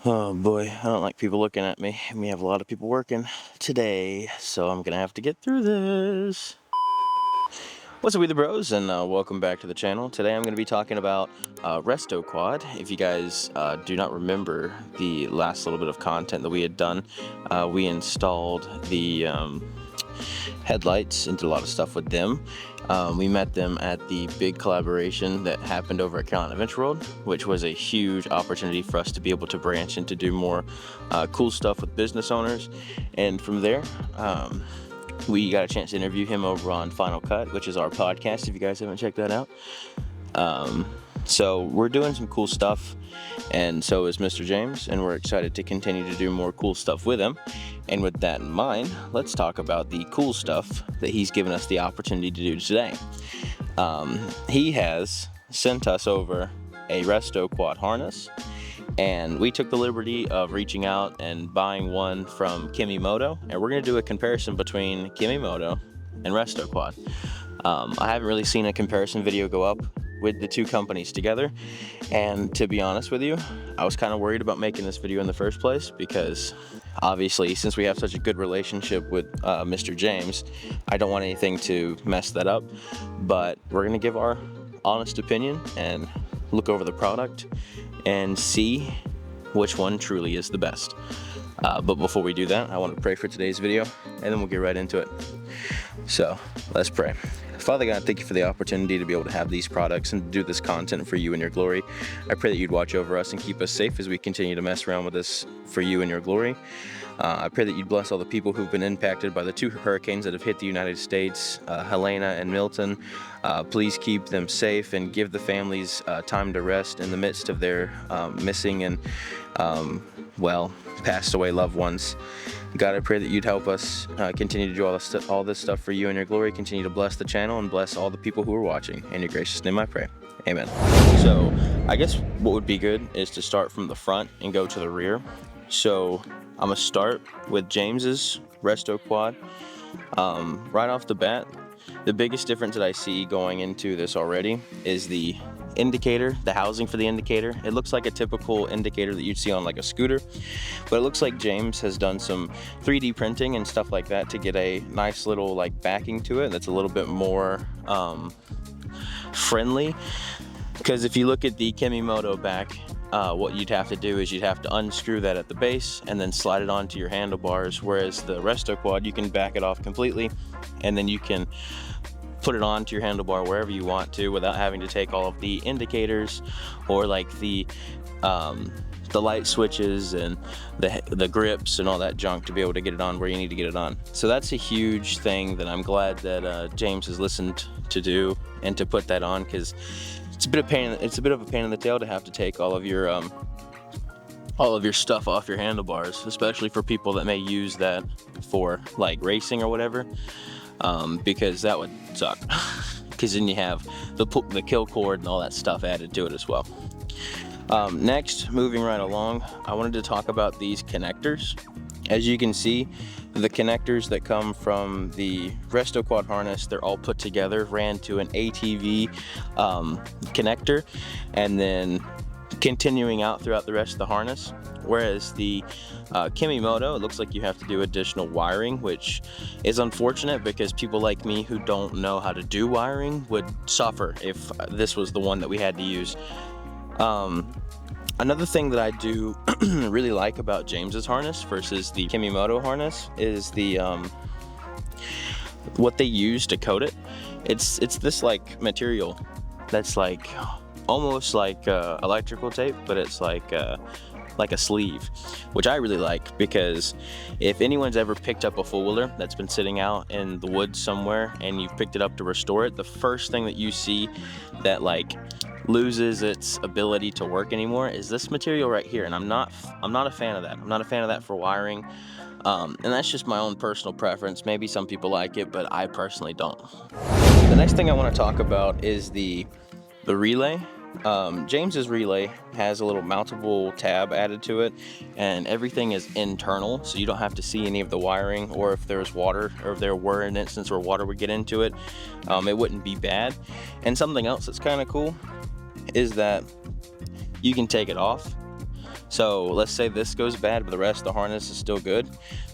Oh boy, I don't like people looking at me. We have a lot of people working today, so I'm gonna have to get through this. What's up, we the bros, and welcome back to the channel. Today I'm going to be talking about Restoquad. If you guys do not remember the last little bit of content that we had done, we installed the headlights and did a lot of stuff with them. We met them at the big collaboration that happened over at Carolina Adventure World, which was a huge opportunity for us to be able to branch and to do more cool stuff with business owners. And from there, we got a chance to interview him over on Final Cut, which is our podcast, if you guys haven't checked that out. So we're doing some cool stuff, and so is Mr. James, and we're excited to continue to do more cool stuff with him. And with that in mind, let's talk about the cool stuff that he's given us the opportunity to do today. He has sent us over a Restoquad harness, and we took the liberty of reaching out and buying one from Kemimoto, and we're going to do a comparison between Kemimoto and Restoquad. I haven't really seen a comparison video go up with the two companies together, and to be honest with you, I was kind of worried about making this video in the first place because obviously, since we have such a good relationship with Mr. James, I don't want anything to mess that up. But we're going to give our honest opinion and look over the product and see which one truly is the best. But before we do that, I want to pray for today's video, and then we'll get right into it. So let's pray. Father God, thank you for the opportunity to be able to have these products and do this content for you and your glory. I pray that you'd watch over us and keep us safe as we continue to mess around with this for you and your glory. I pray that you'd bless all the people who've been impacted by the two hurricanes that have hit the United States, Helena and Milton. Please keep them safe and give the families time to rest in the midst of their missing and, passed away loved ones. God, I pray that you'd help us continue to do all this stuff for you and your glory. Continue to bless the channel and bless all the people who are watching. In your gracious name I pray. Amen. So I guess what would be good is to start from the front and go to the rear. So I'm going to start with James's Restoquad. Right off the bat, the biggest difference that I see going into this already is the indicator, the housing for the indicator. It looks like a typical indicator that you'd see on like a scooter, but it looks like James has done some 3D printing and stuff like that to get a nice little like backing to it that's a little bit more friendly. Because if you look at the Kemimoto back, what you'd have to do is you'd have to unscrew that at the base and then slide it onto your handlebars, whereas the Restoquad, you can back it off completely and then you can put it onto your handlebar wherever you want to without having to take all of the indicators or like the light switches and the grips and all that junk to be able to get it on where you need to get it on. So that's a huge thing that I'm glad that James has listened to do and to put that on, because it's a bit of a pain in the tail to have to take all of your stuff off your handlebars, especially for people that may use that for like racing or whatever. Because that would suck, because then you have the kill cord and all that stuff added to it as well. Next, moving right along, I wanted to talk about these connectors. As you can see, the connectors that come from the Restoquad harness, they're all put together, ran to an ATV connector, and then continuing out throughout the rest of the harness. Whereas the Kemimoto, it looks like you have to do additional wiring, which is unfortunate because people like me who don't know how to do wiring would suffer if this was the one that we had to use. Another thing that I do really like about James's harness versus the Kemimoto harness is the what they use to coat it. It's this like material that's like almost like electrical tape, but it's like a sleeve, which I really like, because if anyone's ever picked up a four-wheeler that's been sitting out in the woods somewhere and you've picked it up to restore it, the first thing that you see that like loses its ability to work anymore is this material right here, and I'm not a fan of that. I'm not a fan of that for wiring, and that's just my own personal preference. Maybe some people like it, but I personally don't. The next thing I want to talk about is the relay. James's relay has a little mountable tab added to it, and everything is internal, so you don't have to see any of the wiring, or if there's water, or if there were an instance where water would get into it, it wouldn't be bad. And something else that's kind of cool is that you can take it off So let's say this goes bad, but the rest of the harness is still good.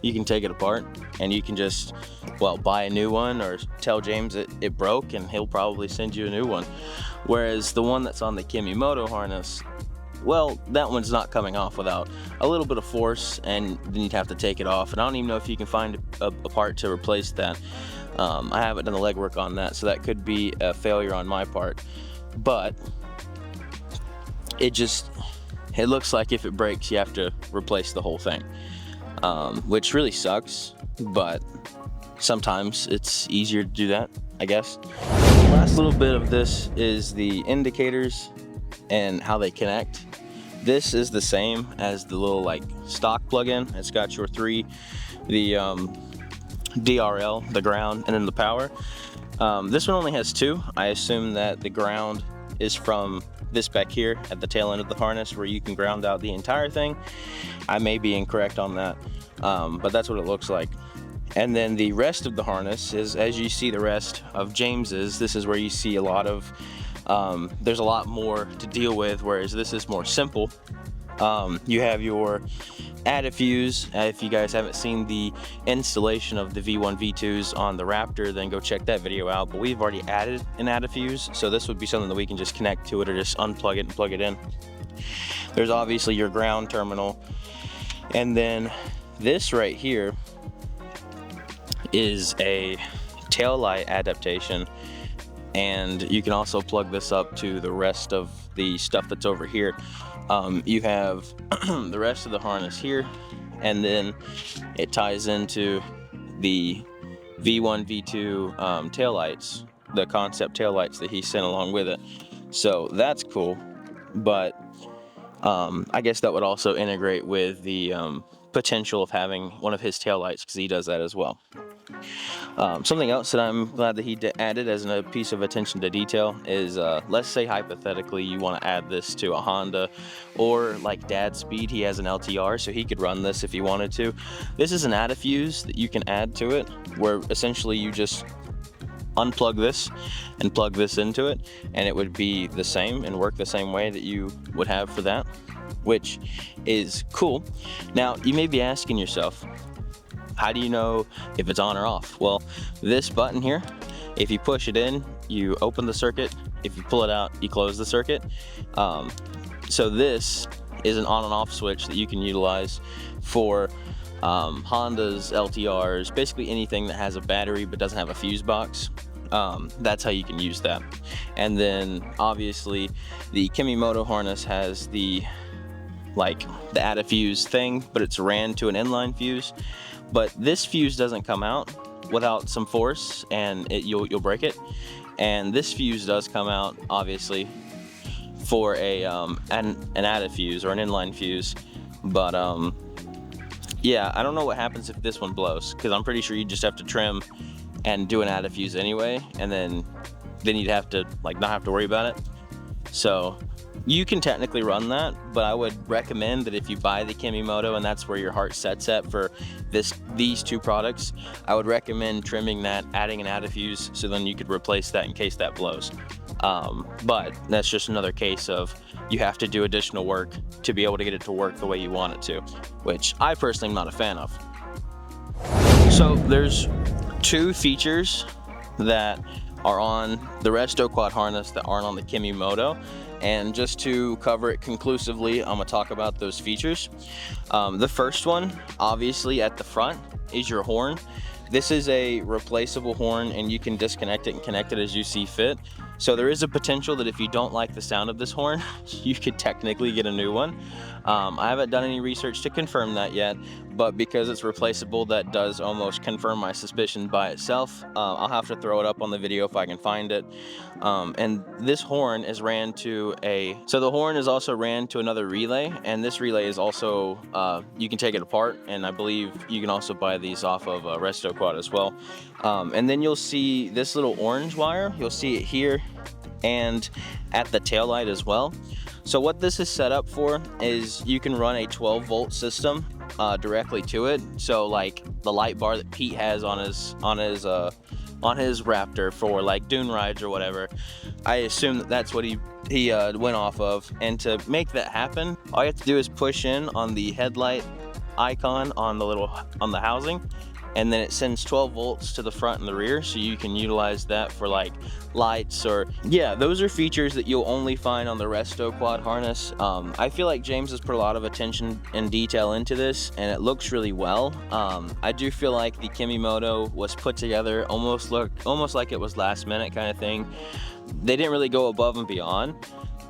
You can take it apart and you can just, well, buy a new one or tell James it broke and he'll probably send you a new one. Whereas the one that's on the Kemimoto harness, well, that one's not coming off without a little bit of force, and then you'd have to take it off. And I don't even know if you can find a part to replace that. I haven't done the legwork on that, so that could be a failure on my part. But it looks like if it breaks, you have to replace the whole thing, which really sucks, but sometimes it's easier to do that, I guess. The last little bit of this is the indicators and how they connect. This is the same as the little like stock plug-in. It's got your three, the DRL, the ground, and then the power. This one only has two. I assume that the ground is from this back here at the tail end of the harness, where you can ground out the entire thing. I may be incorrect on that, but that's what it looks like. And then the rest of the harness is, as you see the rest of James's, this is where you see a lot of there's a lot more to deal with, whereas this is more simple. You have your add fuse. If you guys haven't seen the installation of the V1 V2s on the Raptor, then go check that video out. But we've already added an fuse, so this would be something that we can just connect to it or just unplug it and plug it in. There's obviously your ground terminal, and then this right here is a tail light adaptation. And you can also plug this up to the rest of the stuff that's over here. You have the rest of the harness here, and then it ties into the V1, V2 tail lights, the concept tail lights that he sent along with it. So that's cool, but I guess that would also integrate with the potential of having one of his tail lights, because he does that as well. Something else that I'm glad that he added as a piece of attention to detail is, let's say hypothetically you want to add this to a Honda, or like Dad's Speed, he has an LTR, so he could run this if he wanted to. This is an add fuse that you can add to it, where essentially you just unplug this and plug this into it, and it would be the same and work the same way that you would have for that, which is cool. Now you may be asking yourself, how do you know if it's on or off? Well, this button here, if you push it in, you open the circuit. If you pull it out, you close the circuit. So this is an on and off switch that you can utilize for Hondas, LTRs, basically anything that has a battery but doesn't have a fuse box. That's how you can use that. And then obviously the Kemimoto harness has the add a fuse thing, but it's ran to an inline fuse. But this fuse doesn't come out without some force, and you'll break it. And this fuse does come out, obviously, for an add fuse or an inline fuse. But yeah, I don't know what happens if this one blows, because I'm pretty sure you just have to trim and do an add fuse anyway, and then you'd have to not have to worry about it. So you can technically run that, but I would recommend that if you buy the Kemimoto and that's where your heart sets at for these two products, I would recommend trimming that, adding an add fuse, so then you could replace that in case that blows. But that's just another case of you have to do additional work to be able to get it to work the way you want it to, which I personally am not a fan of. So there's two features that are on the Restoquad harness that aren't on the Kemimoto. And just to cover it conclusively, I'm gonna talk about those features. The first one, obviously at the front, is your horn. This is a replaceable horn, and you can disconnect it and connect it as you see fit. So there is a potential that if you don't like the sound of this horn, you could technically get a new one. I haven't done any research to confirm that yet, but because it's replaceable, that does almost confirm my suspicion by itself. I'll have to throw it up on the video if I can find it. And this horn is ran to the horn is also ran to another relay, and this relay is also, you can take it apart, and I believe you can also buy these off of Restoquad as well. And then you'll see this little orange wire, you'll see it here and at the tail light as well. So what this is set up for is you can run a 12-volt system directly to it. So like the light bar that Pete has on his Raptor for like dune rides or whatever, I assume that that's what he he went off of. And to make that happen, all you have to do is push in on the headlight icon on the housing, and then it sends 12 volts to the front and the rear, so you can utilize that for like lights, or yeah, those are features that you'll only find on the Restoquad harness. I feel like James has put a lot of attention and detail into this, and it looks really well. I do feel like the Kemimoto was put together almost like it was last minute kind of thing. They didn't really go above and beyond,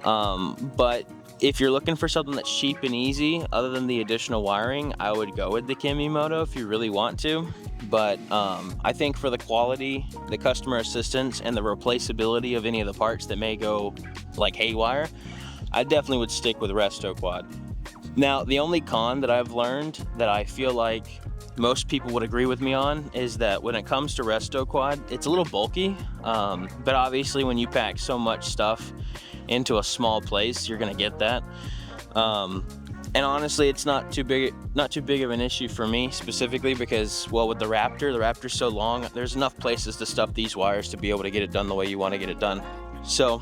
but if you're looking for something that's cheap and easy, other than the additional wiring, I would go with the Kemimoto if you really want to. But I think for the quality, the customer assistance, and the replaceability of any of the parts that may go like haywire, I definitely would stick with Restoquad. Now, the only con that I've learned that I feel like most people would agree with me on is that when it comes to Restoquad, it's a little bulky, but obviously when you pack so much stuff into a small place, you're gonna get that. And honestly, it's not too big of an issue for me specifically because, well, with the Raptor's so long, there's enough places to stuff these wires to be able to get it done the way you want to get it done. So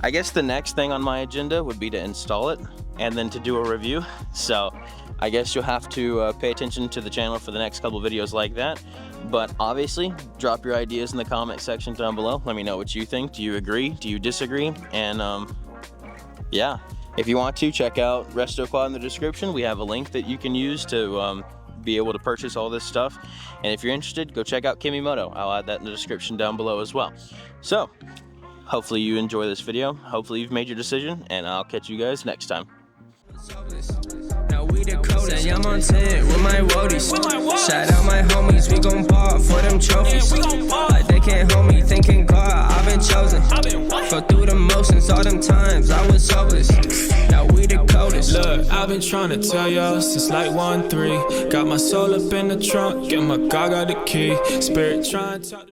I guess the next thing on my agenda would be to install it and then to do a review. So I guess you'll have to pay attention to the channel for the next couple videos like that. But obviously, drop your ideas in the comment section down below. Let me know what you think. Do you agree? Do you disagree? And yeah, if you want to, check out Restoquad in the description. We have a link that you can use to be able to purchase all this stuff. And if you're interested, go check out Kemimoto. I'll add that in the description down below as well. So hopefully you enjoy this video. Hopefully you've made your decision, and I'll catch you guys next time. We the coldest, I'm on 10 with my woadies. Shout out my homies, we gon' ball for them trophies. Like they can't hold me, thinking God, I've been chosen. Go through the motions, all them times I was hopeless. Now we the coldest. Look, I've been trying to tell y'all since like 1-3. Got my soul up in the trunk, get my car, got the key. Spirit trying to talk.